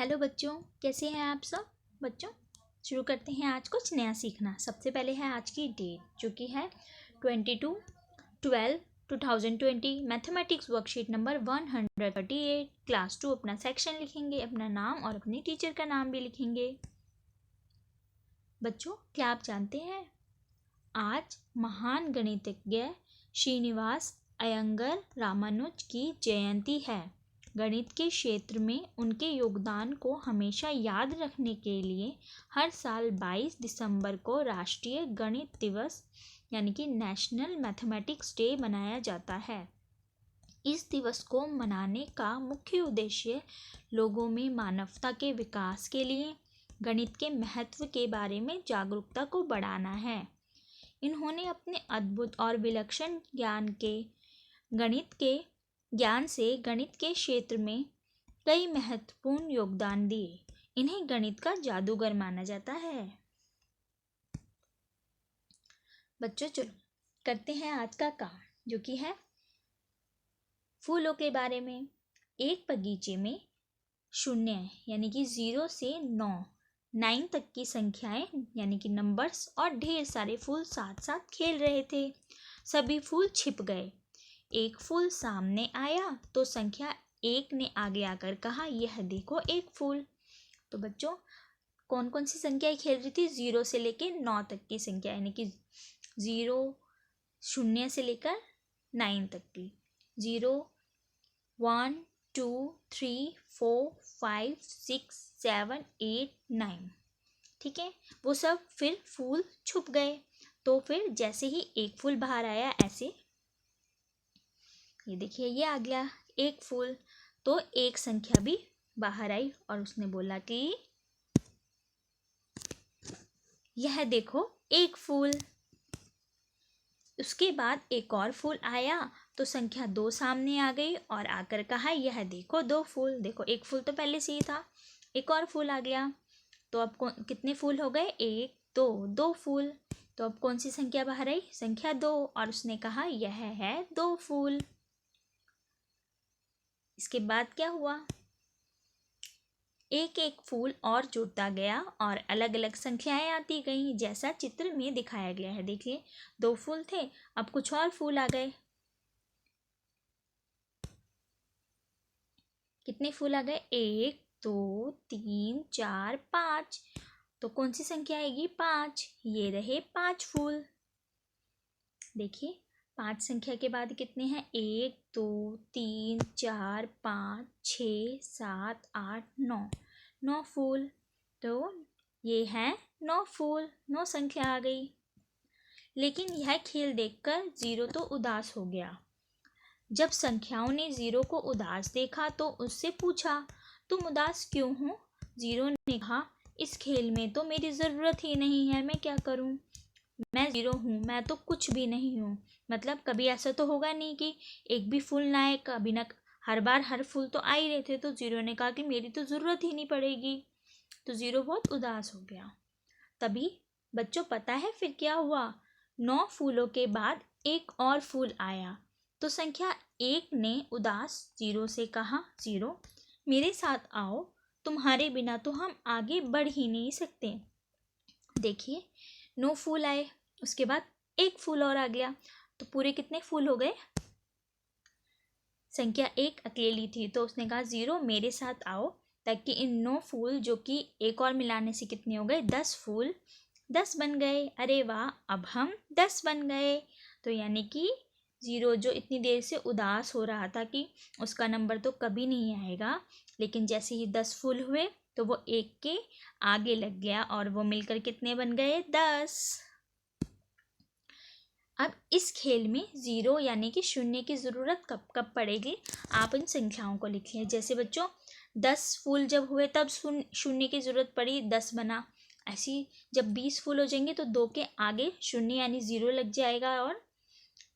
Hello बच्चों, कैसे हैं आप सब बच्चों। शुरू करते हैं आज कुछ नया सीखना। सबसे पहले है आज की डेट जो कि है 22/12/2020। Mathematics worksheet number 138। क्लास 2 अपना सेक्शन लिखेंगे, अपना नाम और अपनी टीचर का नाम भी लिखेंगे। बच्चों, क्या आप जानते हैं आज महान गणितज्ञ श्रीनिवास अयंगर रामानुज की जयंती है। गणित के क्षेत्र में उनके योगदान को हमेशा याद रखने के लिए हर साल 22 दिसंबर को राष्ट्रीय गणित दिवस यानी कि नेशनल मैथमेटिक्स डे मनाया जाता है। इस दिवस को मनाने का मुख्य उद्देश्य लोगों में मानवता के विकास के लिए गणित के महत्व के बारे में जागरूकता को बढ़ाना है। इन्होंने अपने अद्भुत और विलक्षण ज्ञान से गणित के क्षेत्र में कई महत्वपूर्ण योगदान दिए। इन्हें गणित का जादूगर माना जाता है। बच्चों, चलो करते हैं आज का काम जो कि है फूलों के बारे में। एक बगीचे में 0 यानी कि 0 से 9 तक की संख्याएं यानी कि नंबर्स और ढेर सारे फूल साथ साथ खेल रहे थे। सभी फूल छिप गए। एक फूल सामने आया तो संख्या 1 ने आगे आकर कहा, यह देखो एक फूल। तो बच्चों, कौन कौन सी संख्याएं खेल रही थी? 0 से लेकर 9 तक की संख्या यानी कि 0 से लेकर 9 तक की। 0 1 2 3 4 5 6 7 8 9। ठीक है, वो सब फिर फूल छुप गए। तो फिर जैसे ही एक फूल बाहर आया, ऐसे ये देखिए ये आ गया एक फूल। तो एक संख्या भी बाहर आई और उसने बोला कि यह देखो एक फूल। उसके बाद एक और फूल आया तो संख्या 2 सामने आ गई और आकर कहा, यह देखो 2 फूल। देखो एक फूल तो पहले से ही था। एक और फूल आ गया तो अब कितने फूल हो गए? 1 2 फूल। तो अब कौन सी संख्या बाहर आई? संख्या 2। और उसने कहा, यह है 2 फूल। इसके बाद क्या हुआ? एक एक फूल और जुड़ता गया और अलग अलग संख्याएं आती गईं, जैसा चित्र में दिखाया गया है। देखिए 2 फूल थे, अब कुछ और फूल आ गए। कितने फूल आ गए? 1 2 3 4 5। तो कौन सी संख्या आएगी? 5। ये रहे 5 फूल। देखिए 5 संख्या के बाद कितने हैं? 1 2 3 4 5 6 7 8 9। 9 फूल। तो ये हैं 9 फूल। 9 संख्या आ गई। लेकिन यह खेल देखकर 0 तो उदास हो गया। जब संख्याओं ने 0 को उदास देखा तो उससे पूछा, तुम उदास क्यों हो? 0 ने कहा, इस खेल में तो मेरी ज़रूरत ही नहीं है, मैं क्या करूं? मैं 0 हूँ, मैं तो कुछ भी नहीं हूँ। मतलब कभी ऐसा तो होगा नहीं कि एक भी फूल ना आए, कभी ना हर बार हर फूल तो आ ही रहे थे। तो 0 ने कहा कि मेरी तो ज़रूरत ही नहीं पड़ेगी। तो 0 बहुत उदास हो गया। तभी बच्चों पता है फिर क्या हुआ? 9 फूलों के बाद एक और फूल आया तो संख्या 1 ने उदास 0 से कहा, 0 मेरे साथ आओ, तुम्हारे बिना तो हम आगे बढ़ ही नहीं सकते। देखिए 9 फूल आए, उसके बाद एक फूल और आ गया। तो पूरे कितने फूल हो गए? संख्या 1 अकेली थी तो उसने कहा, 0 मेरे साथ आओ, ताकि इन 9 फूल जो कि एक और मिलाने से कितने हो गए? 10 फूल। 10 बन गए। अरे वाह, अब हम 10 बन गए। तो यानी कि 0 जो इतनी देर से उदास हो रहा था कि उसका नंबर तो कभी नहीं आएगा, लेकिन जैसे ही 10 फूल हुए तो वो 1 के आगे लग गया और वो मिलकर कितने बन गए? 10। अब इस खेल में 0 यानी कि 0 की ज़रूरत कब कब पड़ेगी? आप इन संख्याओं को लिखिए। जैसे बच्चों 10 फूल जब हुए तब 0 की ज़रूरत पड़ी, 10 बना। ऐसी जब 20 फूल हो जाएंगे तो 2 के आगे 0 यानी 0 लग जाएगा और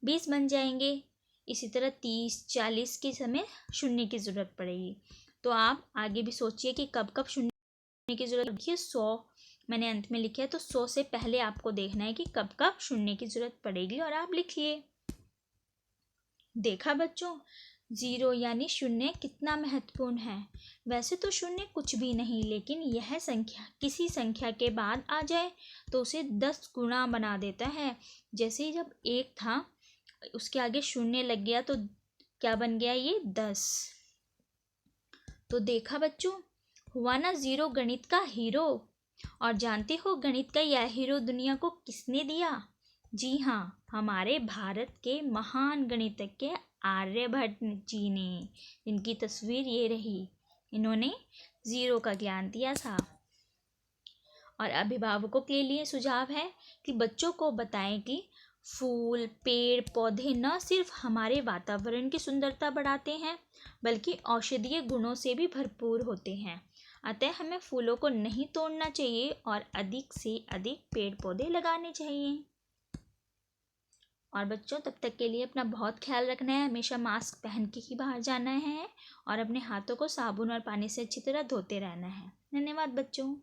20 बन जाएंगे। इसी तरह 30 40 के समय 0 की ज़रूरत पड़ेगी। तो आप आगे भी सोचिए कि कब कब 0 की ज़रूरत पड़ेगी। 100 मैंने अंत में लिखा है तो 100 से पहले आपको देखना है कि कब कब 0 की ज़रूरत पड़ेगी और आप लिखिए। देखा बच्चों, ज़ीरो यानी शून्य कितना महत्वपूर्ण है। वैसे तो शून्य कुछ भी नहीं, लेकिन यह संख्या किसी संख्या के बाद आ जाए तो उसे 10 गुना बना देता है। जैसे जब 1 था, उसके आगे शून्य लग गया तो क्या बन गया, ये 10। तो देखा बच्चों, हुआ ना ज़ीरो गणित का हीरो। और जानते हो गणित का यह हीरो दुनिया को किसने दिया? जी हाँ, हमारे भारत के महान गणितज्ञ आर्यभट्ट जी ने, जिनकी तस्वीर ये रही। इन्होंने ज़ीरो का ज्ञान दिया था। और अभिभावकों के लिए सुझाव है कि बच्चों को बताएं कि फूल, पेड़, पौधे न सिर्फ हमारे वातावरण की सुंदरता बढ़ाते हैं, बल्कि औषधीय गुणों से भी भरपूर होते हैं। अतः हमें फूलों को नहीं तोड़ना चाहिए और अधिक से अधिक पेड़ पौधे लगाने चाहिए। और बच्चों, तब तक के लिए अपना बहुत ख्याल रखना है। हमेशा मास्क पहन के ही बाहर जाना है और अपने हाथों को साबुन और पानी से अच्छी तरह धोते रहना है। धन्यवाद बच्चों।